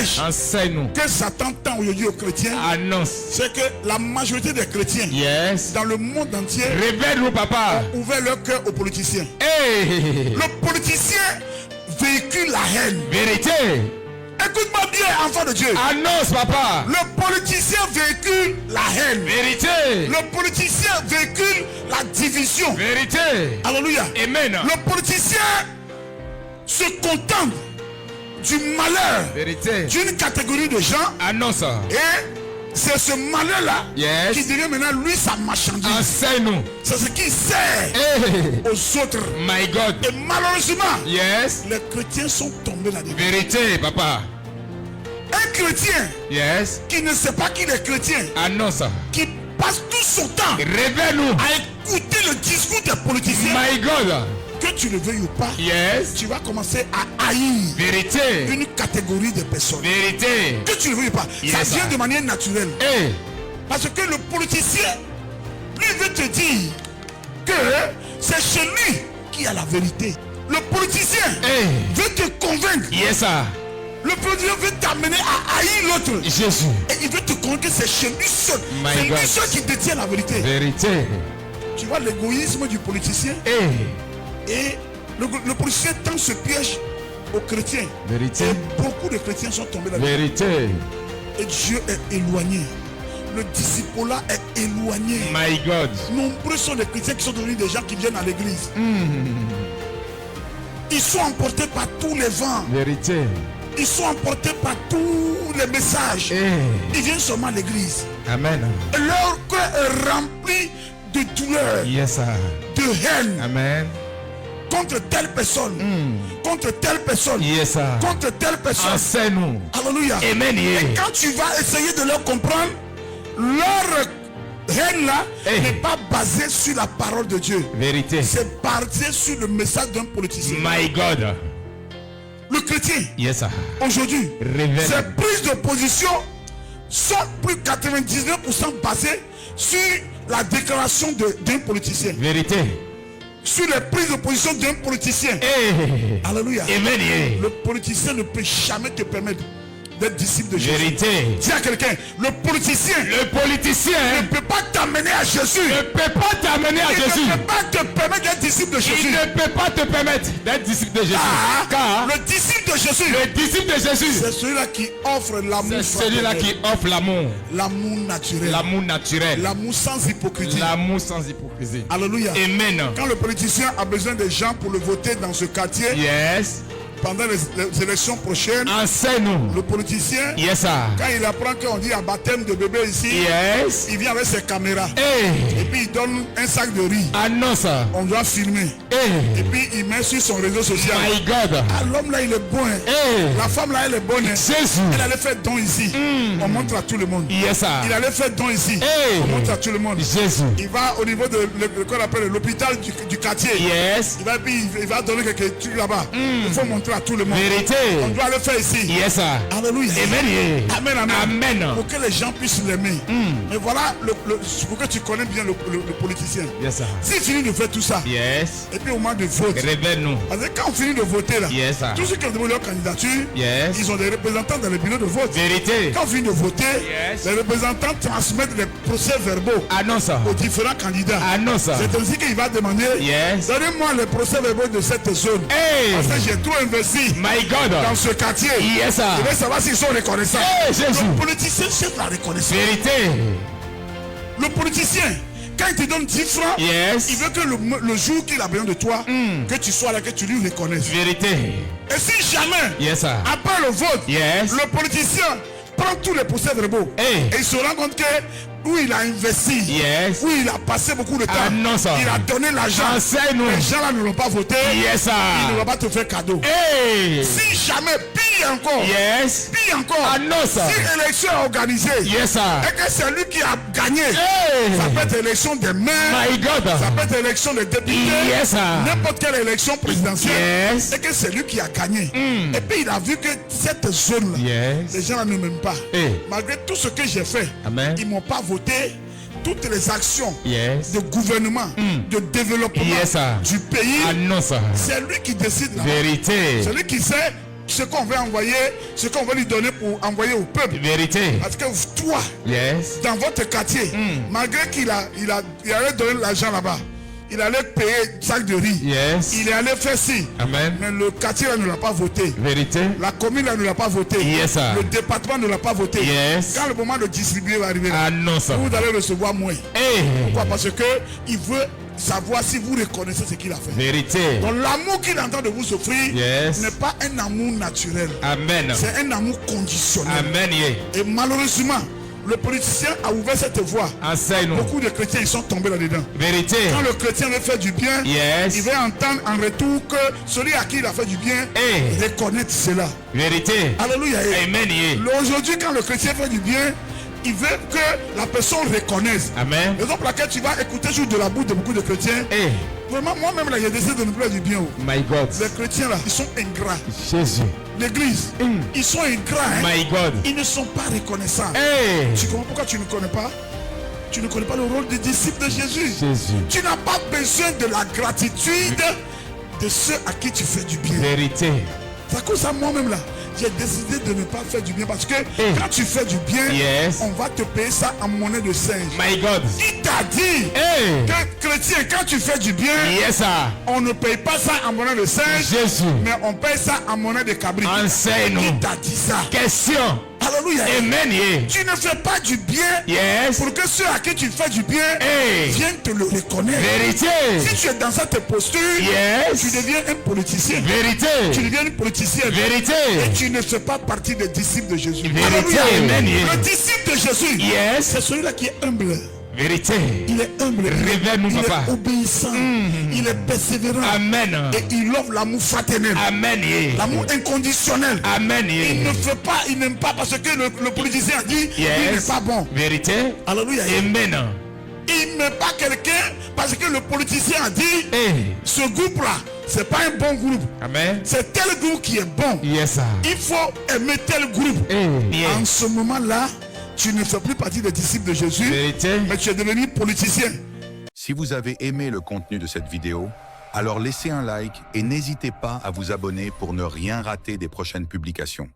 piège Enseigne-nous. que Satan tend aujourd'hui aux chrétiens, Annonce. c'est que la majorité des chrétiens Yes. dans le monde entier Révèle-nous, papa. ont ouvert leur cœur aux politiciens. Hey. Le politicien véhicule la haine. Vérité. Écoute-moi bien, enfant de Dieu. Annonce, papa. Le politicien véhicule la haine. Vérité. Le politicien véhicule la division. Vérité. Alléluia. Amen. Le politicien se contente du malheur Vérité. d'une catégorie de gens Annonce. et c'est ce malheur-là Yes. qui devient maintenant lui sa marchandise. Enseigne-nous. C'est ce qui sert Hey. aux autres. My God. Et malheureusement, Yes. les chrétiens sont tombés là-dedans. Vérité, papa. Un chrétien Yes. qui ne sait pas qu'il est chrétien, Annonce. qui passe tout son temps Révèle-nous. à écouter le discours des politiciens, My God. que tu le veuilles ou pas, Yes. tu vas commencer à haïr Vérité. une catégorie de personnes. Vérité. Que tu le veuilles ou pas, Yes, ça vient sir. de manière naturelle. Hey. Parce que le politicien, lui veut te dire que c'est chez lui qu'il y a la vérité. Le politicien Hey. veut te convaincre. Yes, sir. Le politicien veut t'amener à haïr l'autre. Jésus. Et il veut te convaincre que c'est chez lui seul. My C'est lui God. seul qui détient la vérité. Vérité. Tu vois l'égoïsme du politicien. Hey. Et le politicien tend ce piège aux chrétiens. Vérité. Et beaucoup de chrétiens sont tombés là-dedans. Vérité. Et Dieu est éloigné. Le disciple-là est éloigné. My God. Nombreux sont les chrétiens qui sont devenus des gens qui viennent à l'église. Ils sont emportés par tous les vents. Vérité. Ils sont emportés par tous les messages. Hey. Ils viennent seulement à l'église. Amen. Et leur cœur est rempli de douleur, Yes, sir. de haine Amen. contre telle personne, contre telle personne, Yes, sir. contre telle personne. Enseigne-nous. Alléluia. Amen. Et Yeah. quand tu vas essayer de leur comprendre, leur haine là Hey. n'est pas basée sur la parole de Dieu. Vérité. C'est basé sur le message d'un politicien. My God. Le chrétien, Yes, sir. aujourd'hui, Révèle. ses prises de position sont plus 99% basées sur la déclaration d'un politicien. Vérité. Sur les prises de position d'un politicien. Hey. Alléluia. Amen. Yeah. Le politicien ne peut jamais te permettre d'être disciple de Jésus. Vérité. Dis à quelqu'un, le politicien Le politicien ne peut pas t'amener à Jésus. ne peut pas t'amener à Il Jésus. ne peut pas te permettre d'être disciple de Il Jésus. ne peut pas te permettre d'être disciple de Jésus. Ah, Car le disciple de Jésus, le disciple de Jésus, c'est celui-là qui offre l'amour c'est celui-là fraternel, qui offre l'amour. l'amour naturel, L'amour naturel. l'amour sans hypocrisie. L'amour sans hypocrisie. Alléluia. Amen. Quand le politicien a besoin de gens pour le voter dans ce quartier, Yes. pendant les élections prochaines, Enseigne-nous. le politicien, Yes, sir. quand il apprend qu'on dit à baptême de bébé ici, Yes. il vient avec ses caméras. Hey. Et puis il donne un sac de riz. Annonce. On doit filmer. Hey. Et puis il met sur son réseau social. My God. Ah, l'homme là il est bon. Hein. Hey. La femme là elle est bonne. Hein. Jésus. Elle allait faire don ici. On montre à tout le monde. Yes, sir. Il allait faire don ici. Hey. On montre à tout le monde. Jésus. Il va au niveau de qu'on appelle l'hôpital du quartier. Yes. Il va, puis il va donner quelques trucs là-bas. Il faut montrer à tout le monde. Vérité. On doit le faire ici. Yes, sir. Alléluia. Amen. Yeah. Amen, amen. Amen. Pour que les gens puissent l'aimer. Mais voilà, pour que tu connais bien le politicien. Yes, sir. S'il finit de faire tout ça, Yes. et puis au moment de vote, Révèle-nous. parce que quand on finit de voter là, Yes, sir. tous ceux qui ont demandé leur candidature, Yes. ils ont des représentants dans les bureaux de vote. Vérité. Quand on finit de voter, Yes. les représentants transmettent les procès-verbaux Annonce. aux différents candidats. Annonce. C'est ainsi qu'il va demander, Yes. donnez-moi les procès-verbaux de cette zone. Hey. Parce que j'ai trop investi My God. dans ce quartier. Yes, sir. Je veux savoir s'ils sont reconnaissants. Hey, Jésus. Le politicien cherche la reconnaissance. Vérité. Le politicien, quand il te donne 10 francs, Yes. il veut que le jour qu'il a besoin de toi, que tu sois là, que tu lui reconnaisses. Vérité. Et si jamais, Yes, sir. après le vote, Yes. le politicien prend tous les procès-verbaux Hey. et il se rend compte que où il a investi, Yes. où il a passé beaucoup de temps, Annonce. il a donné l'argent, Enseigne-nous. les gens là ne l'ont pas voté, Yes, sir. il ne va pas te faire cadeau. Hey. Si jamais, pire encore, Yes. pire encore, Annonce. si l'élection est organisée Yes, sir. et que c'est lui qui a gagné, Hey. ça peut être élection des maires, My God. ça peut être élection des députés, Yes, sir. n'importe quelle élection présidentielle, Yes. et que c'est lui qui a gagné. Et puis il a vu que cette zone-là, Yes. les gens là ne m'aiment pas. Hey. Malgré tout ce que j'ai fait, Amen. ils ne m'ont pas voté. Toutes les actions Yes. de gouvernement, de développement Yes, sir. du pays, Annonce. c'est lui qui décide là. Vérité. C'est lui qui sait ce qu'on veut envoyer, ce qu'on veut lui donner pour envoyer au peuple. Vérité. Parce que toi, Yes. dans votre quartier, malgré qu'il allait donner l'argent là-bas, il allait payer sac de riz, Yes. il allait faire ci, Amen. mais le quartier là ne l'a pas voté. Vérité. La commune là ne l'a pas voté. Yes, sir. Le département ne l'a pas voté. Yes. Quand le moment de distribuer va arriver, là, Ah non, ça. vous allez recevoir moins. Hey. Pourquoi? Parce que il veut savoir si vous reconnaissez ce qu'il a fait. Vérité. Donc l'amour qu'il entend de vous offrir Yes. n'est pas un amour naturel. Amen. C'est un amour conditionnel. Amen. Yeah. Et malheureusement, le politicien a ouvert cette voie. Enseigne-nous. Beaucoup de chrétiens ils sont tombés là-dedans. Vérité. Quand le chrétien veut faire du bien, Yes. il veut entendre en retour que celui à qui il a fait du bien Hey. reconnaît cela. Vérité. Alléluia. Amen. Yeah. Aujourd'hui, quand le chrétien fait du bien, il veut que la personne reconnaisse. Amen. Raison pour laquelle tu vas écouter sur de la bouche de beaucoup de chrétiens. Hey. Vraiment, moi-même là, j'ai décidé de ne plus faire du bien. My God. Les chrétiens là, ils sont ingrats. Jésus. L'église, ils sont ingrats. Hein? My God. Ils ne sont pas reconnaissants. Hey. Tu comprends pourquoi tu ne connais pas? Tu ne connais pas le rôle des disciples de Jésus. Jésus. Tu n'as pas besoin de la gratitude de ceux à qui tu fais du bien. Vérité. C'est à cause de ça, moi-même là, j'ai décidé de ne pas faire du bien parce que quand tu fais du bien, Yes. on va te payer ça en monnaie de singe. My God. Il t'a dit Hey. que chrétien, quand tu fais du bien, Yes, sir. on ne paye pas ça en monnaie de singe, Jésus. mais on paye ça en monnaie de cabri. Enseigne-nous. Il t'a dit ça. Question. Alléluia. Amen. Yeah. Tu ne fais pas du bien Yes. pour que ceux à qui tu fais du bien Hey. viennent te le reconnaître. Vérité. Si tu es dans cette posture, Yes. tu deviens un politicien. Vérité. Tu deviens une politicienne. Vérité. Et tu ne fais pas partie des disciples de Jésus. Vérité. Alléluia. Amen. Yeah. Le disciple de Jésus, Yes. c'est celui-là qui est humble. Vérité. Il est humble. Révèle-nous, il papa. est obéissant. Il est persévérant. Amen. Et il offre l'amour fraternel. Amen. Yeah. L'amour inconditionnel. Amen. Il Yeah. ne fait pas, il n'aime pas parce que le politicien a dit il n'est Yes. pas bon. Vérité. Alléluia. Amen. Il n'aime pas quelqu'un parce que le politicien a dit Hey. ce groupe-là, c'est pas un bon groupe. Amen. C'est tel groupe qui est bon. Yes, sir. Il faut aimer tel groupe. Hey. Yeah. En ce moment-là, tu ne fais plus partie des disciples de Jésus, Vérité. mais tu es devenu politicien. Si vous avez aimé le contenu de cette vidéo, alors laissez un like et n'hésitez pas à vous abonner pour ne rien rater des prochaines publications.